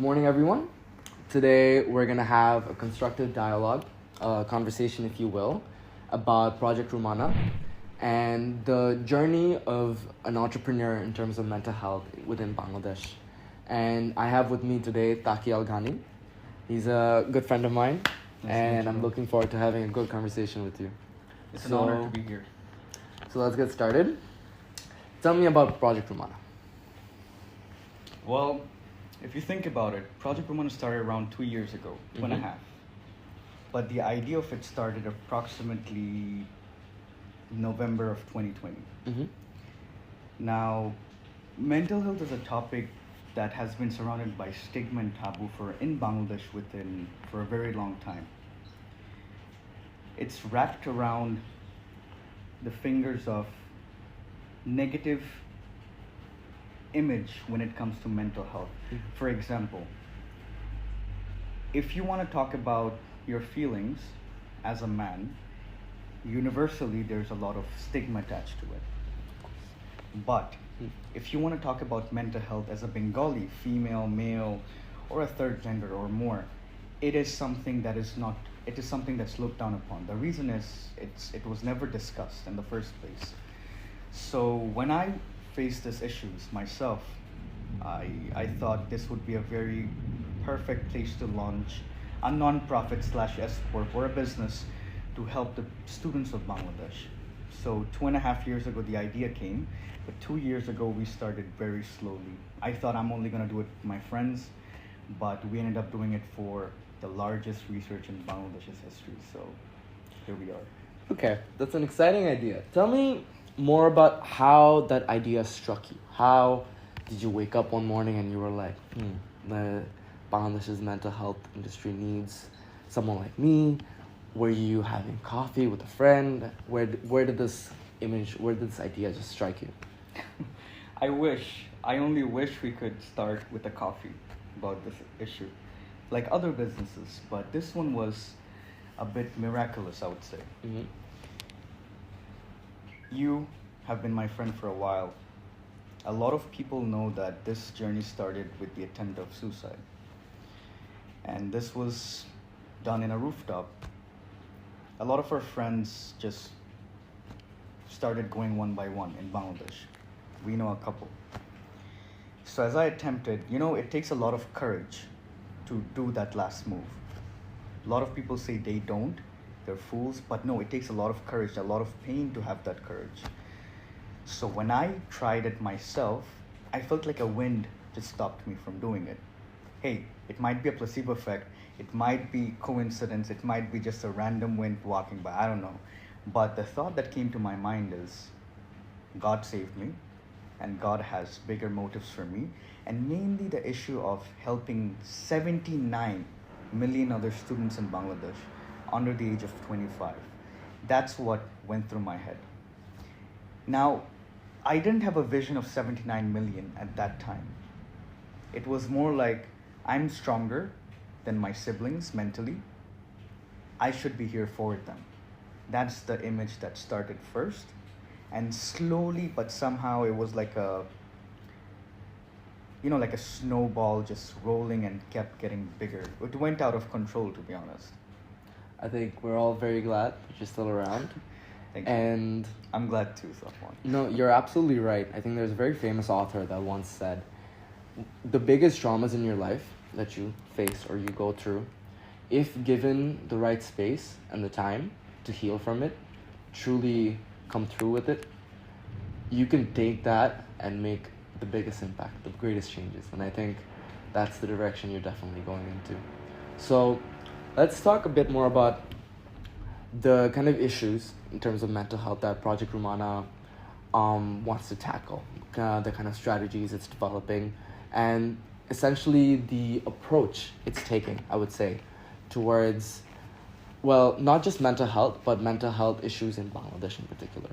morning, everyone. Today, we're going to have a constructive dialogue, a conversation, if you will, about Project Rummana and the journey of an entrepreneur in terms of mental health within Bangladesh. And I have with me today Taqi Ghani. He's a good friend of mine, and I'm looking forward to having a good conversation with you. It's an honor to be here. So let's get started. Tell me about Project Rummana. Well, if you think about it, Project Rummana started around 2 years ago, two and a half. But the idea of it started approximately November of 2020. Now, mental health is a topic that has been surrounded by stigma and taboo in Bangladesh for a very long time. It's wrapped around the fingers of negative image when it comes to mental health. For example, if you want to talk about your feelings as a man, universally there's a lot of stigma attached to it. But if you want to talk about mental health as a Bengali, female, male, or a third gender or more, it is something that's looked down upon. The reason is it was never discussed in the first place. So when I faced these issues myself, I thought this would be a very perfect place to launch a non-profit / S corp or a business to help the students of Bangladesh. So 2.5 years ago the idea came, but 2 years ago we started very slowly. I thought I'm only going to do it with my friends, but we ended up doing it for the largest research in Bangladesh's history. So here we are. Okay, that's an exciting idea. Tell me more about how that idea struck you. How did you wake up one morning and you were like, the Bangladesh's mental health industry needs someone like me? Were you having coffee with a friend? Where did this idea just strike you? I only wish we could start with a coffee about this issue, like other businesses, but this one was a bit miraculous, I would say. You have been my friend for a while. A lot of people know that this journey started with the attempt of suicide. And this was done in a rooftop. A lot of our friends just started going one by one in Bangladesh. We know a couple. So as I attempted, it takes a lot of courage to do that last move. A lot of people say they don't. They're fools, but no, it takes a lot of courage, a lot of pain to have that courage. So when I tried it myself, I felt like a wind just stopped me from doing it. Hey, it might be a placebo effect, it might be coincidence, it might be just a random wind walking by, I don't know. But the thought that came to my mind is, God saved me, and God has bigger motives for me, and mainly the issue of helping 79 million other students in Bangladesh under the age of 25. That's what went through my head. Now, I didn't have a vision of 79 million at that time. It was more like, I'm stronger than my siblings mentally. I should be here for them. That's the image that started first. And slowly, but somehow it was like a snowball just rolling and kept getting bigger. It went out of control, to be honest. I think we're all very glad that you're still around. Thank you. And I'm glad too, Safwan. No, you're absolutely right. I think there's a very famous author that once said, the biggest traumas in your life that you face or you go through, if given the right space and the time to heal from it, truly come through with it, you can take that and make the biggest impact, the greatest changes. And I think that's the direction you're definitely going into. So let's talk a bit more about the kind of issues in terms of mental health that Project Rummana wants to tackle, the kind of strategies it's developing, and essentially the approach it's taking, I would say, towards, well, not just mental health, but mental health issues in Bangladesh in particular.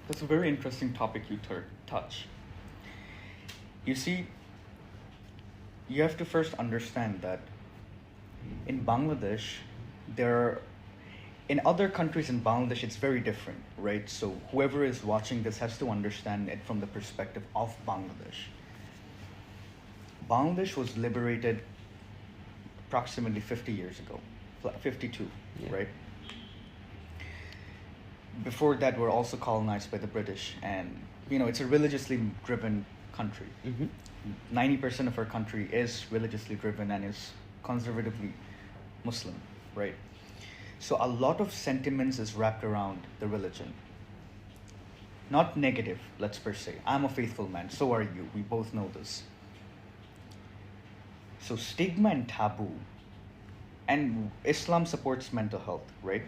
That's a very interesting topic you touch. You see, you have to first understand that in Bangladesh, in other countries in Bangladesh, it's very different, right? So whoever is watching this has to understand it from the perspective of Bangladesh. Bangladesh was liberated approximately 50 years ago, 52, right? Before that, we're also colonized by the British, and it's a religiously driven country. 90% of our country is religiously driven and is conservatively Muslim, right? So a lot of sentiments is wrapped around the religion. Not negative, let's per se. I'm a faithful man, so are you. We both know this. So stigma and taboo, and Islam supports mental health, right?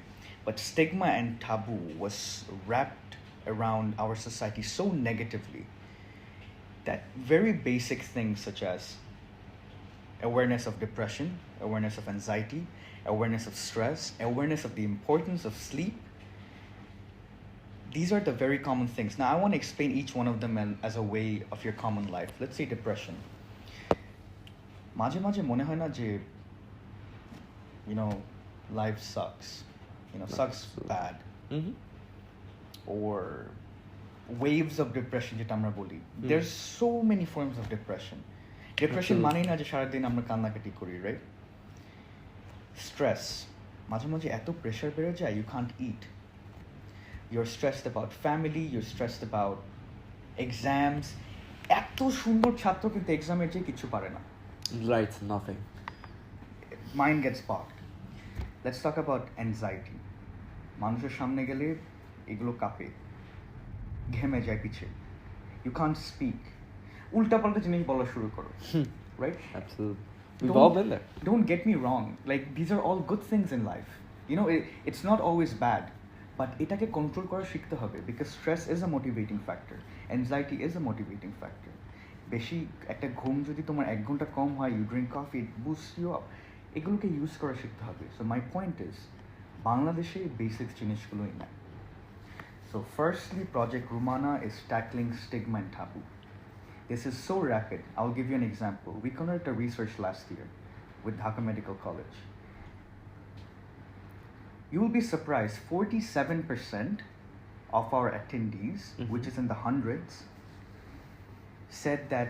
But stigma and taboo was wrapped around our society so negatively that very basic things such as awareness of depression, awareness of anxiety, awareness of stress, awareness of the importance of sleep, these are the very common things. Now, I want to explain each one of them as a way of your common life. Let's say depression. মাঝে মাঝে মনে হয় না যে life sucks. Sucks bad. Or waves of depression যেটা আমরা বলি. There's so many forms of depression. Depression মানেই না যে সারাদিন আমরা কান্নাকাটি করি, right? Stress. মাঝে মাঝে এত প্রেশার বেড়ে যায়, you can't eat. You're stressed about family, you're stressed about exams. এত সুন্দর ছাত্র কিন্তু এক্সামের চেয়ে কিছু পারে না. Right, nothing. Mind gets bogged. Let's talk about anxiety. মানুষের সামনে গেলে এগুলো কাঁপে, ঘেমে যায় পিছে. You can't speak. উল্টাপাল্টা জিনিস বলা শুরু করো. Right? Absolutely. We've all been there. Don't get me wrong. Like, these are all good things in life. It's not always bad. But এটাকে কন্ট্রোল করা শিখতে হবে, because stress is a motivating factor. Anxiety is a motivating factor. বেশি একটা ঘুম যদি তোমার 1 ঘন্টা কম হয়, you drink coffee, it boosts you up. এগুলোকে ইউজ করা শিখতে হবে. So my point is, বাংলাদেশে বেসিক জিনিসগুলোই না. So firstly, Project Rummana is tackling stigma and taboo. This is so rapid. I'll give you an example. We conducted a research last year with Dhaka Medical College. You will be surprised, 47% of our attendees, which is in the hundreds, said that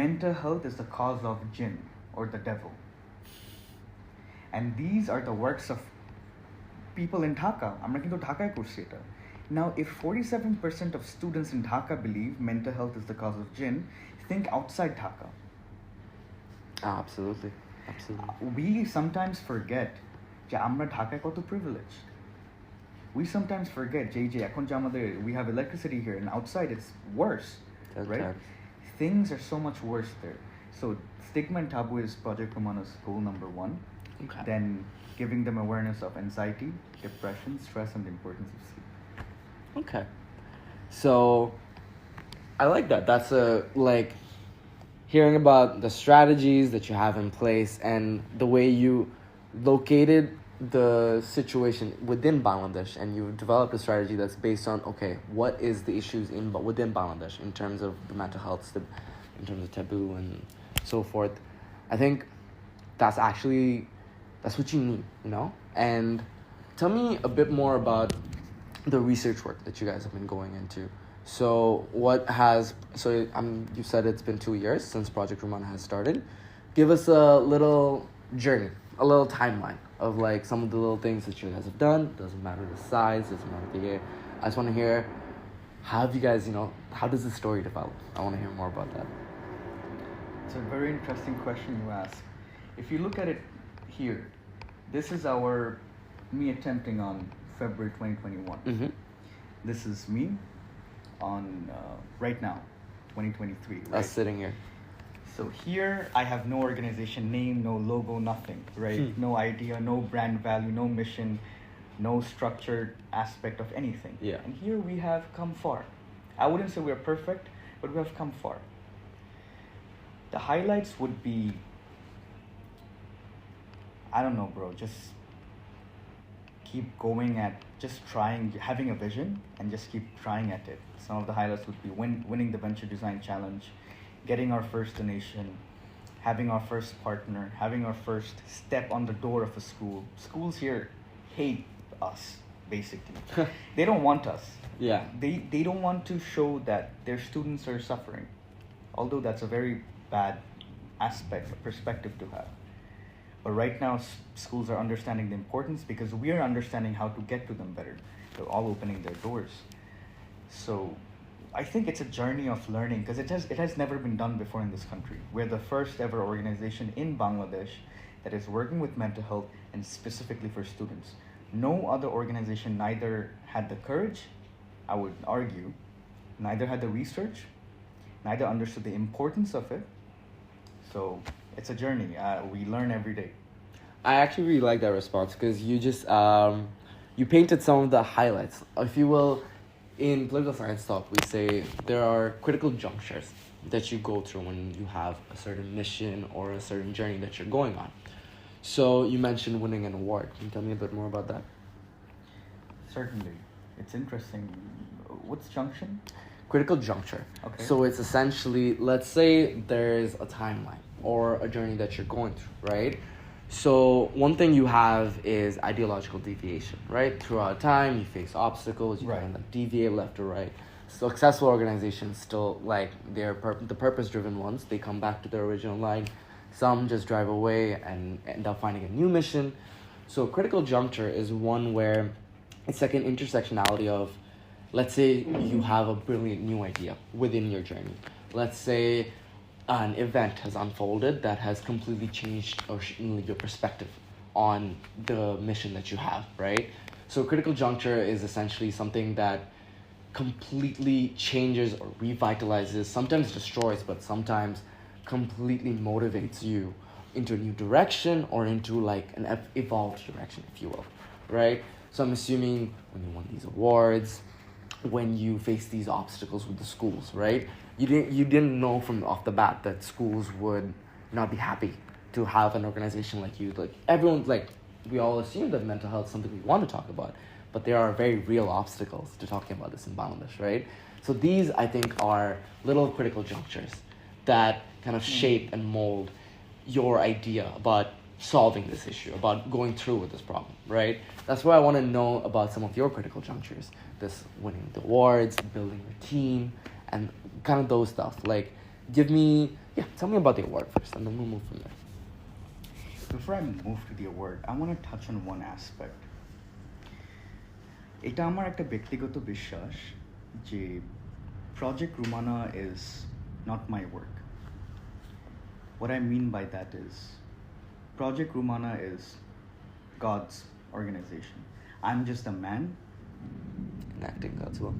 mental health is the cause of jinn or the devil. And these are the works of people in Dhaka. Amra kintu Dhakaয় করছি এটা. Now, if 47% of students in Dhaka believe mental health is the cause of jinn, think outside Dhaka. Absolutely. We sometimes forget যে আমরা ঢাকায় কত privileged. We sometimes forget যে এখন যে আমাদের we have electricity here and outside it's worse, right? Things are so much worse there. So stigma and taboo is Project Rummana's goal number 1. Okay. Then giving them awareness of anxiety, depression, stress, and the importance of sleep. Okay. So I like that. That's hearing about the strategies that you have in place and the way you located the situation within Bangladesh, and you developed a strategy that's based on, okay, what is the issues within Bangladesh in terms of the mental health, in terms of taboo and so forth. I think that's what you need, And tell me a bit more about the research work that you guys have been going into. So you said it's been 2 years since Project Rummana has started. Give us a little journey, a little timeline of some of the little things that you guys have done. Doesn't matter the size, doesn't matter the year. I just want to hear, how have you guys, how does the story develop? I want to hear more about that. It's a very interesting question you ask. If you look at it here, this is me attempting on February 2021. This is me on right now, 2023. Right? Us sitting here. So here I have no organization name, no logo, nothing, right? No idea, no brand value, no mission, no structured aspect of anything. Yeah. And here we have come far. I wouldn't say we're perfect, but we have come far. The highlights would be, I don't know, bro, just keep going at just trying, having a vision and just keep trying at it. Some of the highlights would be winning the Venture Design Challenge, getting our first donation, having our first partner, having our first step on the door of a school. Schools here hate us, basically. They don't want us. Yeah. They don't want to show that their students are suffering. Although that's a very bad aspect, a perspective to have. But right now, schools are understanding the importance because we are understanding how to get to them better. They're all opening their doors. So I think it's a journey of learning because it has never been done before in this country. We're the first ever organization in Bangladesh that is working with mental health and specifically for students. No other organization neither had the courage, I would argue, neither had the research, neither understood the importance of it. So it's a journey. We learn every day. I actually really like that response because you just you painted some of the highlights, if you will. In political science talk, we say there are critical junctures that you go through when you have a certain mission or a certain journey that you're going on. So you mentioned winning an award. Can you tell me a bit more about that? Certainly. It's interesting. What's junction? Critical juncture. Okay. So it's essentially, let's say there's a timeline or a journey that you're going through, right? So one thing you have is ideological deviation, right? Throughout time, you face obstacles, you Right. kind of deviate left or right. Successful organizations still, like, they're the purpose-driven ones, they come back to their original line. Some just drive away and end up finding a new mission. So critical juncture is one where it's like an intersectionality of, let's say you have a brilliant new idea within your journey. Let's say an event has unfolded that has completely changed your perspective on the mission that you have, right? So critical juncture is essentially something that completely changes or revitalizes, sometimes destroys, but sometimes completely motivates you into a new direction or into like an evolved direction, if you will, right? So I'm assuming when you won these awards, when you face these obstacles with the schools, right? You didn't know from off the bat that schools would not be happy to have an organization like you. Like everyone, like we all assume that mental health is something we want to talk about, but there are very real obstacles to talking about this in Bangladesh, right? So these, I think, are little critical junctures that kind of shape and mold your idea about solving this issue, about going through with this problem, right? That's why I want to know about some of your critical junctures, this winning the awards, building your team, and kind of those stuff. Like, tell me about the award first, and then we'll move from there. Before I move to the award, I want to touch on one aspect. এটা আমার একটা ব্যক্তিগত বিশ্বাস যে Project Rummana is not my work. What I mean by that is Project Rummana is God's organization. I'm just a man Enacting God's will.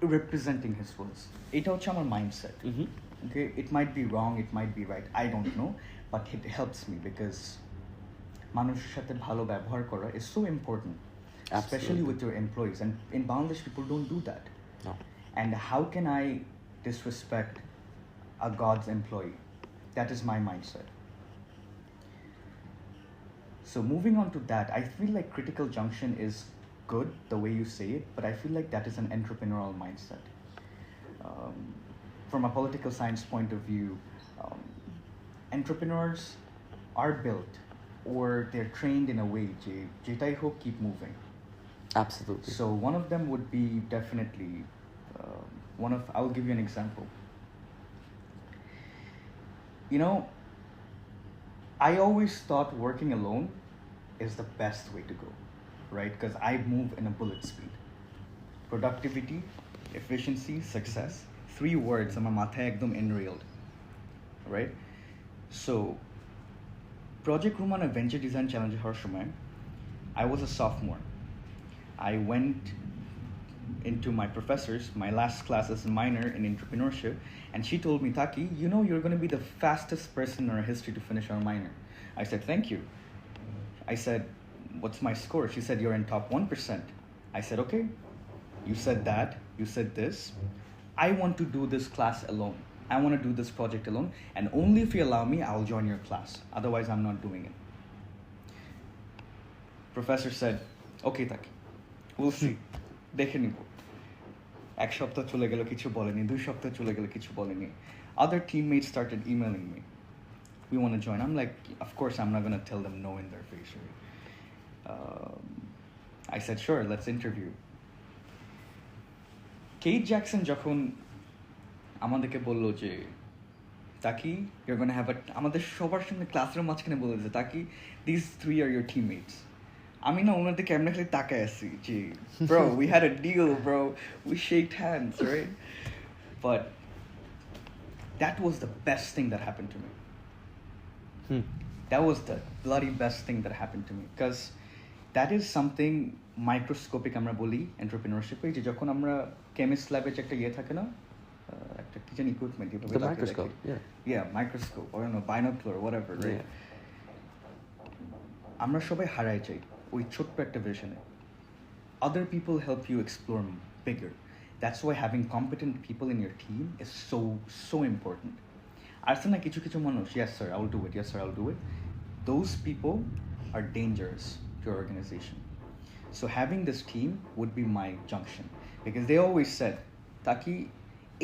representing his wills. এটা হচ্ছে আমার mindset. Mm-hmm. Okay, it might be wrong, it might be right, I don't know, but it helps me because মানুষের সাথে ভালো ব্যবহার করা is so important, especially with your employees. And in Bangladesh, people don't do that. No. And how can I disrespect a God's employee? That is my mindset. So moving on to that, I feel like critical junction is good the way you say it, but I feel like that is an entrepreneurial mindset. From a political science point of view, entrepreneurs are built or they're trained in a way jetai hok, keep moving. Absolutely. So one of them would be definitely I'll give you an example. You know, I always thought working alone is the best way to go, right? Because I move in a bullet speed. Productivity, efficiency, success. 3 words, আমার মাথায় একদম enrailed, right? So, Project Rummana Venture Design Challenge হওয়ার সময়, I was a sophomore. I went into my professor's, my last class as a minor in entrepreneurship, and she told me, Taqi, you know you're going to be the fastest person in our history to finish our minor. I said, thank you. I said, what's my score? She said, you're in top 1%. I said, okay, you said that, you said this. I want to do this class alone. I want to do this project alone, and only if you allow me, I'll join your class. Otherwise, I'm not doing it. Professor said, okay, Taqi, we'll see. দেখে নিব। 1 সপ্তাহ চলে গেল, কিছু বলেনি। 2 সপ্তাহ চলে গেল, কিছু বলেনি। Other teammates started emailing me. We want to join. I'm like, of course, I'm not going to tell them no in their face. Right? I said, sure, let's interview. Kate Jackson যখন আমাদেরকে বলল যে Taqi, you're going to have a আমাদের সবার সামনে classroom মাঝখানে বলে দিয়েছে Taqi, these three are your teammates. আমি না ওনার দিকে এমনি খালি তাকায় আছি জি bro we had a deal bro we shaked hands right but that was the best thing that happened to me. That was the bloody best thing that happened to me because that is something microscopic আমরা বলি entrepreneurship যে যখন আমরা chemist lab এ একটা ইয়ে থাকে না একটা কি জানি equipment the microscope yeah microscope or no binocular or whatever right আমরা সবাই হারাই যাই ওই ছোট্ট একটা ভিশনে. Other people help you explore bigger. That's why having competent people in your team is so important. Arse na kichu kichu মানুষ, yes sir, I will do it, yes sir, I will do it. Those people are dangerous to your organization. So having this team would be my junction. Because they always said, Taqi,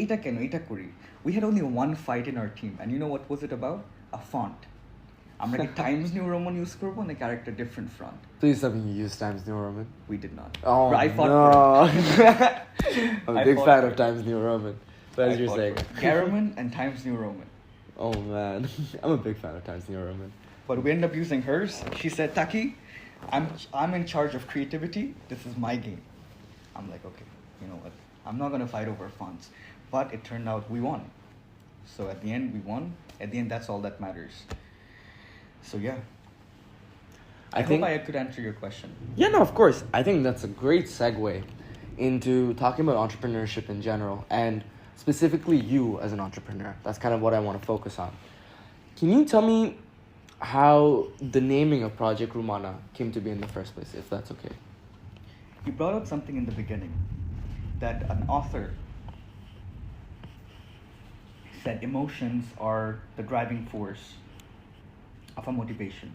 eta keno, eta kori. We had only one fight in our team. And you know what was it about? A font. আমরা কি Times New Roman use করবো না character different font? Please tell me you use Times New Roman. We did not. Oh I fought no! I'm a big fan for of Times New Roman. But as you're saying, Garaman and Times New Roman. Oh man, I'm a big fan of Times New Roman. But we ended up using hers. She said, Taqi, I'm in charge of creativity. This is my game. I'm like, okay, you know what? I'm not gonna fight over fonts. But it turned out we won. So at the end, we won. At the end, that's all that matters. So yeah, I hope I could answer your question. Yeah, no, of course. I think that's a great segue into talking about entrepreneurship in general and specifically you as an entrepreneur. That's kind of what I want to focus on. Can you tell me how the naming of Project Rummana came to be in the first place, if that's okay? You brought up something in the beginning that an author said emotions are the driving force of a motivation.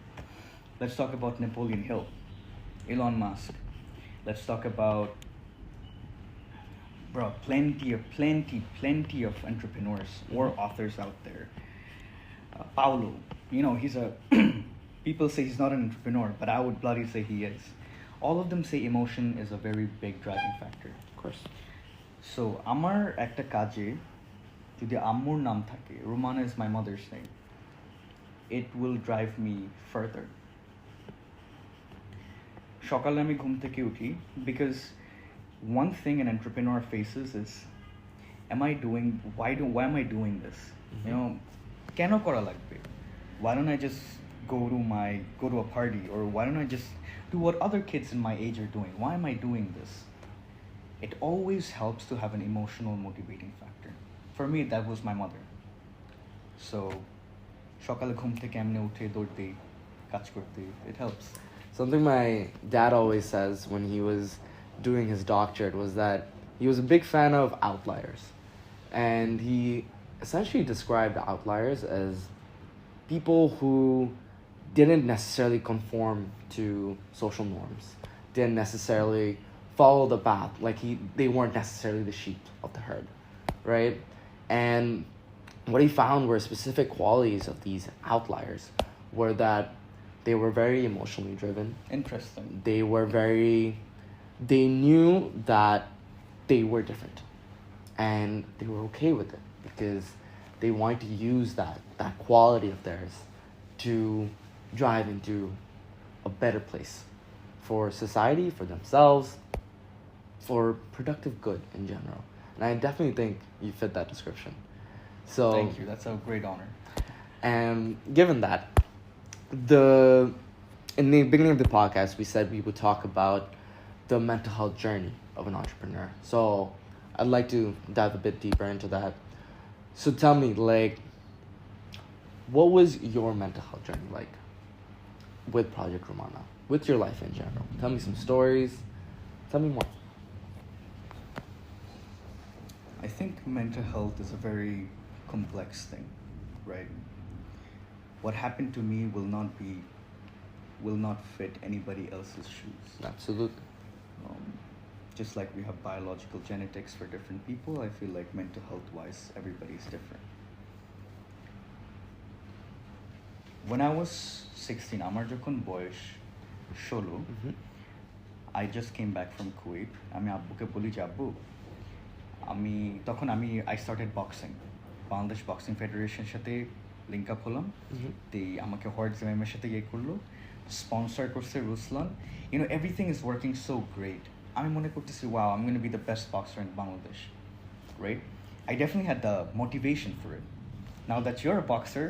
Let's talk about Napoleon Hill, Elon Musk. Let's talk about plenty of entrepreneurs or authors out there. Paulo, you know, he's a people say he's not an entrepreneur, but I would bloody say he is. All of them say emotion is a very big driving factor. Of course. So আমার একটা কাজে যদি আম্মুর নাম থাকে, Rummana is my mother's name, it will drive me further. সকালে আমি ঘুম থেকে উঠি because one thing an entrepreneur faces is why am I doing this? Mm-hmm. You know, কেন করা লাগবে? Why don't I just go to a party, or why don't I just do what other kids in my age are doing? Why am I doing this? It always helps to have an emotional motivating factor. For me, that was my mother. So সকালে ঘুম থেকে এমনি উঠে দৌড়তে কাজ করতে, it helps. Something my dad always says when he was doing his doctorate was that he was a big fan of outliers. And he essentially described outliers as people who didn't necessarily conform to social norms, didn't necessarily follow the path, like they weren't necessarily the sheep of the herd, right? And what he found were specific qualities of these outliers were that they were very emotionally driven. Interesting. They knew that they were different and they were okay with it because they wanted to use that quality of theirs to drive into a better place for society, for themselves, for productive good in general. And I definitely think you fit that description. So thank you. That's a great honor. And given that, in the beginning of the podcast, we said we would talk about the mental health journey of an entrepreneur. So I'd like to dive a bit deeper into that. So tell me, like, what was your mental health journey like with Project Rummana, with your life in general? Tell me some stories. Tell me more. I think mental health is a very complex thing, right? What happened to me will not fit anybody else's shoes. Absolutely. Just like we have biological genetics for different people, I feel like mental health wise everybody's different. When I was 16, আমার যখন বয়স 16, I just came back from Kuwait. আমি আব্বুকে বলি যে আব্বু I started boxing. Bangladesh boxing ফেডারেশনের সাথে লিঙ্ক আপ হলাম, আমাকে হওয়ার্ড জিমের সাথে করলো, স্পন্সর করছে Ruslan, everything is working so great. আমি মনে করতেছি, wow, I'm going to be the best boxer in Bangladesh, right? I definitely had the motivation for it. Now that you're a boxer,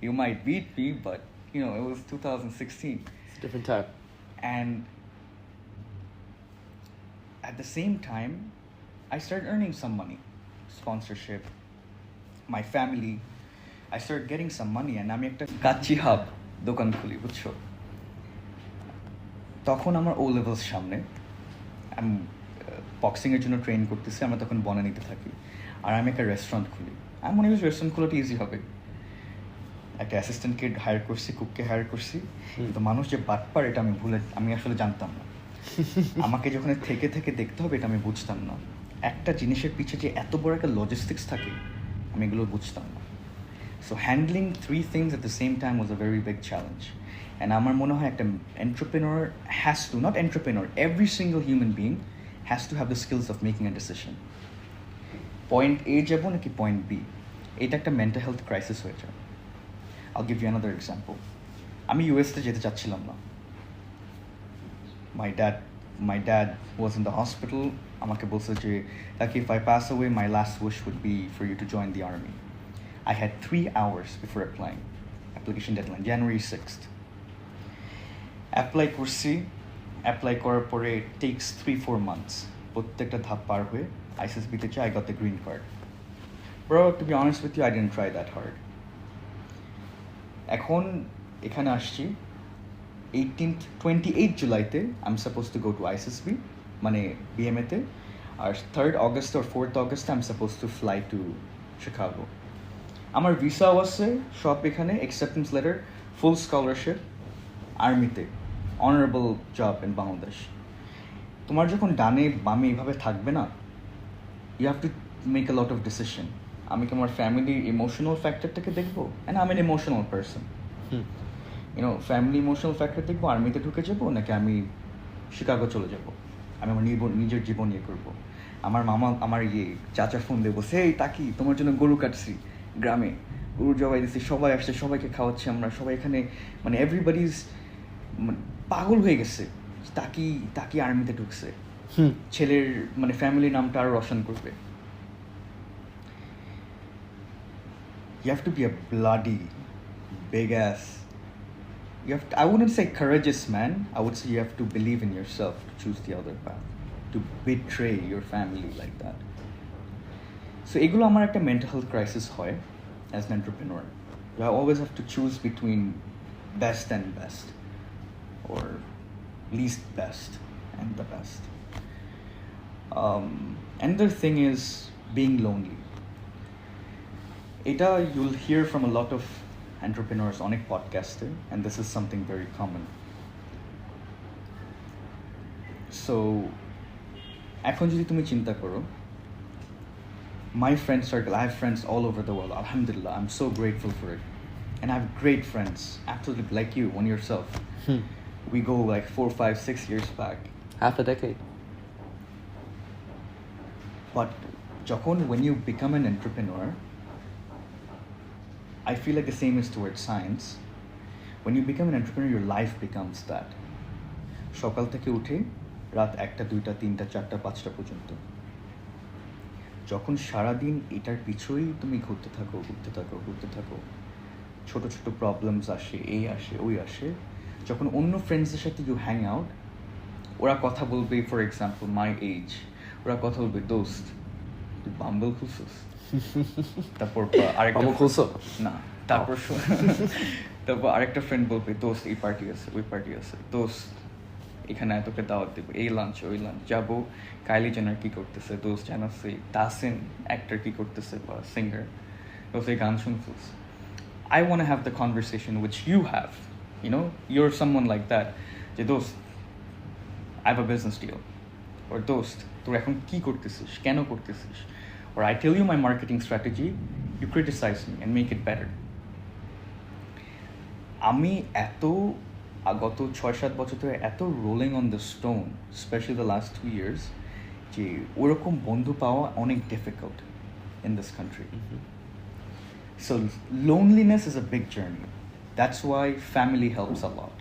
you might beat me, but it was 2016. It's a different time. And at the same time, I started earning some money, sponsorship, my family. I started getting some money, and আমি একটা kacchi hub দোকান খুলি, বুঝছো? তখন আমার ও levels সামনে, আমি বক্সিংয়ের জন্য ট্রেন করতেছি, আমরা তখন বনানীতে থাকি, আর আমি একটা রেস্টুরেন্ট খুলি. আমি মনে করি রেস্টুরেন্ট খোলাটা ইজি হবে, একটা অ্যাসিস্ট্যান্টকে হায়ার করছি, কুককে হায়ার করছি, কিন্তু মানুষ যে বাটপার এটা আমি আসলে জানতাম না. আমাকে যখন থেকে থেকে দেখতে হবে এটা আমি বুঝতাম না. একটা জিনিসের পিছে যে এত বড় একটা লজিস্টিক্স থাকে আমি এগুলো বুঝতাম না. So handling 3 things at the same time was a very big challenge. And আমার মনে হয় একটা entrepreneur has to, not entrepreneur, every single human being has to have the skills of making a decision. Point A যাবো নাকি point B, এটা একটা mental health crisis হয়ে যায়. I'll give you another example. আমি ইউএসতে যেতে চাচ্ছিলাম না. My dad was in the hospital. আমাকে বলছে যে Taqi, if I pass away, my last wish would be for you to join the army. I had 3 hours before applying. Application deadline, January 6th. Apply করছি, apply করার পরে it takes 3-4 months. প্রত্যেকটা ধাপ পার হয়ে ISSB-তে I got the green card. Bro, to be honest with you, I didn't try that hard. এখন এখানে আসছি 28 জুলাইতে I'm supposed to go to ISSB, মানে BMA-তে, আর 3rd August or 4th August I'm supposed to fly to Chicago. আমার ভিসাও আছে সব এখানে, acceptance letter, full scholarship, আর্মিতে, honorable job in Bangladesh. তোমার যখন ডানে বামে এইভাবে থাকবে না, you have to make a lot of decision. আমি কি আমার ফ্যামিলি ইমোশনাল ফ্যাক্টরটাকে দেখবো, and I'm an emotional person. Family emotional factor দেখবো, আর্মিতে ঢুকে যাবো, নাকি আমি শিকাগো চলে যাবো, আমি আমার নিজের জীবন করবো. আমার মামা, আমার চাচা ফোন দেবো, সেই তাকি তোমার জন্য গরু কাটছি গ্রামে, গরু জবাই দিচ্ছি, সবাই আসছে, সবাইকে খাওয়াচ্ছি, আমরা সবাই এখানে, মানে এভরিবডিজ পাগল হয়ে গেছে, তাকি আর্মিতে ঢুকছে, ছেলের মানে ফ্যামিলির নামটা আরো রোশন করবে. You have to be a bloody big ass, I wouldn't say courageous man, I would say you have to believe in yourself to choose the other path, to betray your family like that. So এগুলো আমার একটা mental health crisis হয় as an entrepreneur. You always have to choose between best and best, or least best and the best. Another thing is being lonely. এটা you'll hear from a lot of entrepreneurs on a podcast, and this is something very common. So এখন যদি তুমি চিন্তা করো, my friend circle, I have friends all over the world, alhamdulillah, I'm so grateful for it, and I have great friends, absolutely like you, one yourself. We go like 4, 5, 6 years back, half a decade. But when you become an entrepreneur, I feel like the same is towards science. When you become an entrepreneur, your life becomes that. সকাল থেকে উঠে রাত 1টা 2টা 3টা 4টা 5টা পর্যন্ত, যখন সারাদিন এটার পিছুই তুমি ঘুরতে থাকো, ছোট ছোট প্রবলেমস আসে, এই আসে ওই আসে, যখন অন্য ফ্রেন্ডসদের সাথে ইউ হ্যাং আউট, ওরা কথা বলবে, ফর এক্সাম্পল মাই এজ, ওরা কথা বলবে, দোস্ত তুই বাম্বল খুলছিস, তারপর আরেকটা না, তারপর আরেকটা ফ্রেন্ড বলবে, দোস্ত এই পার্টি আছে, ওই পার্টি আছে, দোস্ত এখানে তোকে দাওয়াত দেবো, এই লাঞ্চ ওই লাঞ্চ যাবো, কাইলি জেনার কী করতেছে, দোস্ত জানাচ্ছে তাসিন অ্যাক্টর কী করতেছে বা সিঙ্গার, দোস্ত এই গান শুনছিস. I want to have the conversation which you have, you're someone like that, যে দোস্ত I have a business deal, or দোস্ত তোর এখন কী করতেছিস, কেন করতেছিস, or I tell you my marketing strategy, you criticize me and make it better. আমি গত 6-7 বছর ধরে এত rolling on the stone, specially the last 2 years, যে ওরকম বন্ধু পাওয়া অনেক difficult in this country. So loneliness is a big journey. That's why family helps a lot.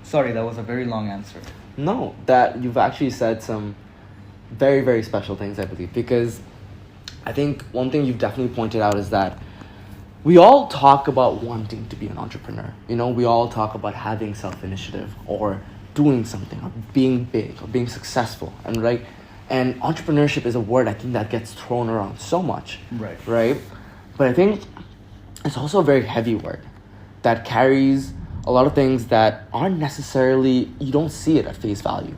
Sorry, that was a very long answer. No, that you've actually said some very, very special things, I believe, because I think one thing you've definitely pointed out is that we all talk about wanting to be an entrepreneur. You know, we all talk about having self-initiative or doing something or being big or being successful. And right, and entrepreneurship is a word I think that gets thrown around so much. Right. Right? But I think it's also a very heavy word that carries a lot of things that aren't necessarily, you don't see it at face value.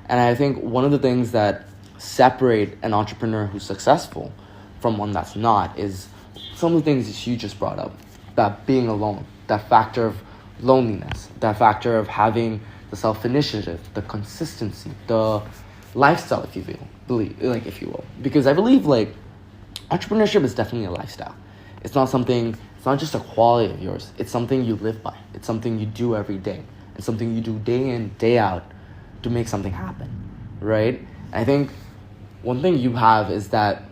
And I think one of the things that separate an entrepreneur who's successful from one that's not is some of the things that you just brought up, that being alone, that factor of loneliness, that factor of having the self-initiative, the consistency, the lifestyle, if you will. Because I believe like entrepreneurship is definitely a lifestyle. It's not just a quality of yours. It's something you live by. It's something you do every day. It's something you do day in, day out to make something happen, right? I think one thing you have is that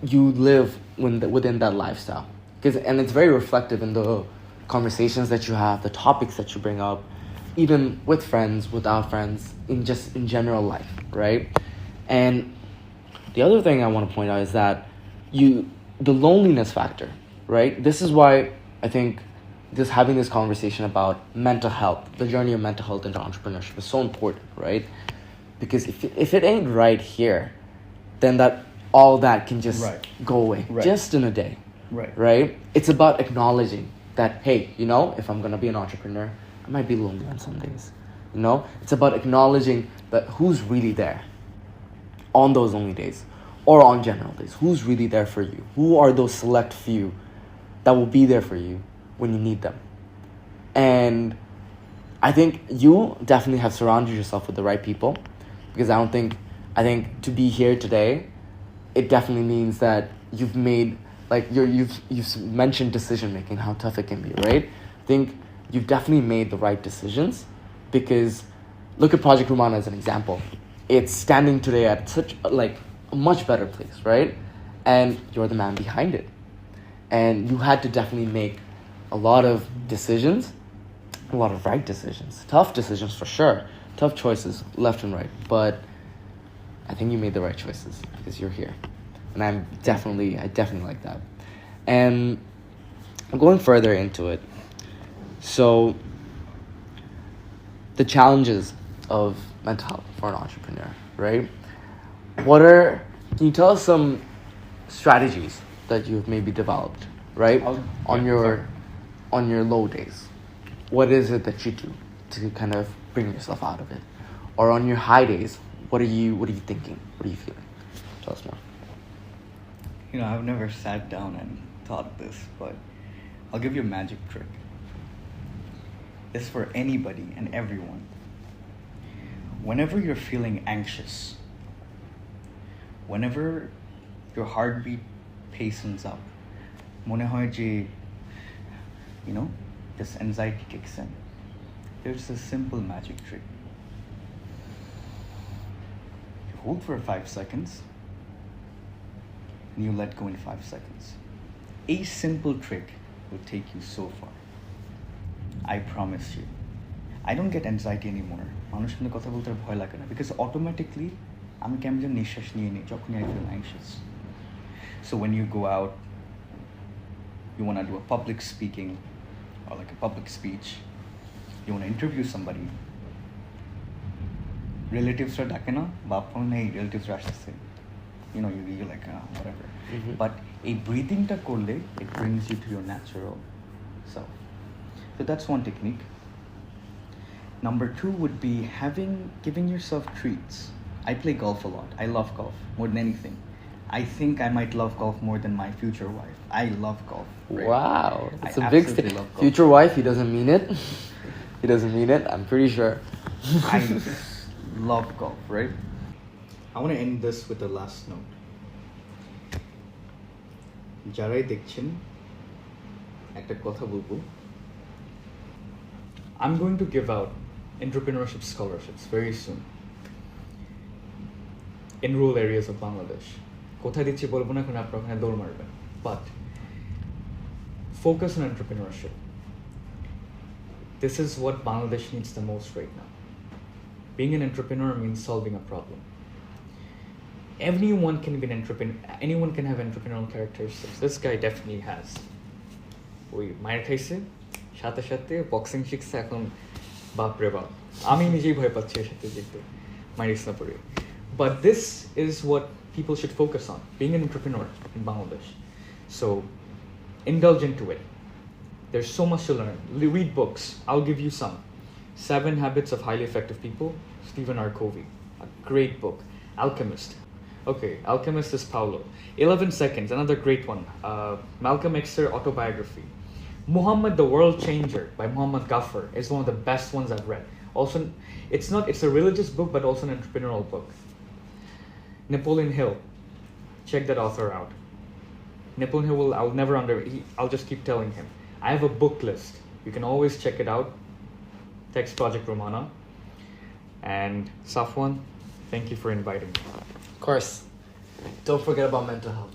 you live within that lifestyle. And it's very reflective in the conversations that you have, the topics that you bring up, even with friends, without friends, in general life, right? And the other thing I want to point out is that the loneliness factor, right? This is why I think having this conversation about mental health, the journey of mental health into entrepreneurship is so important, right? Because if it ain't right here, then all that can just go away just in a day, right? It's about acknowledging that, hey, if I'm going to be an entrepreneur, I might be lonely on some days, It's about acknowledging that who's really there on those lonely days or on general days. Who's really there for you? Who are those select few that will be there for you when you need them? And I think you definitely have surrounded yourself with the right people, because I think to be here today, it definitely means that you've made, you've mentioned decision making, how tough it can be, right? I think you've definitely made the right decisions, because look at Project Rummana as an example. It's standing today at such a much better place, right? And you're the man behind it. And you had to definitely make a lot of decisions, a lot of right decisions, tough decisions for sure, tough choices left and right. But I think you made the right choices because you're here. And I definitely like that. And going further into it, so the challenges of mental health for an entrepreneur, right? Can you tell us some strategies that you've maybe developed, right? On your low days? What is it that you do to kind of bring yourself out of it? Or on your high days, what are you thinking? What are you feeling? Tell us more. I've never sat down and thought this, but I'll give you a magic trick. It's for anybody and everyone. Whenever you're feeling anxious, whenever your heartbeat pacens up, mone hoy je, this anxiety kicks in. There's a simple magic trick. You hold for 5 seconds, and you let go in 5 seconds. A simple trick will take you so far. I promise you. I don't get anxiety anymore. মানুষের সঙ্গে কথা বলতে ভয় লাগে না, because automatically আমি কেমন যেন নিঃশ্বাস নিয়ে নিই যখনই I feel anxious. So when you go out, you want to do a public speaking or like a public speech, you want to interview somebody, relatives are ডাকে না, বাপ ফোন নেই, relatives are আসতেছে, you're like whatever. Mm-hmm. But a breathing টা করলে, it brings you to your natural self. So that's one technique. Number 2 would be giving yourself treats. I play golf a lot. I love golf more than anything. I think I might love golf more than my future wife. I love golf. Right? Wow. It's a big statement. Future wife, he doesn't mean it. He doesn't mean it, I'm pretty sure. I love golf, right? I want to end this with the last note. যারাই দেখছেন, একটা কথা বলবো. I'm going to give out entrepreneurship scholarships very soon in rural areas of Bangladesh. কোথায় দিচ্ছি বলবো না, এখন আপনারা ওখানে দৌড় মারবেন. But focus on entrepreneurship. This is what Bangladesh needs the most right now. Being an entrepreneur means solving a problem. Anyone can be an entrepreneur. Anyone can have entrepreneurial characteristics. This guy definitely has. ওই মায়ের খাইছে সাথে সাথে boxing শিখছে এখন বাপরে বাপ আমি নিজেই ভয় পাচ্ছি এর সাথে যেতে মাইরিস না পড়ে but this is what people should focus on, being an entrepreneur in Bangladesh. So indulge into it. There's so much to learn. Read books. I'll give you some. 7 Habits of Highly Effective People, Stephen R. Covey, a great book. Alchemist. Okay, Alchemist is Paulo. 11 Seconds, another great one. Malcolm X's autobiography. Muhammad the World Changer by Muhammad Ghaffar is one of the best ones I've read. Also, it's a religious book, but also an entrepreneurial book. Napoleon Hill, check that author out. Napoleon Hill I'll just keep telling him. I have a book list. You can always check it out. Text Project Rummana. And Safwan, thank you for inviting me. Of course. Don't forget about mental health.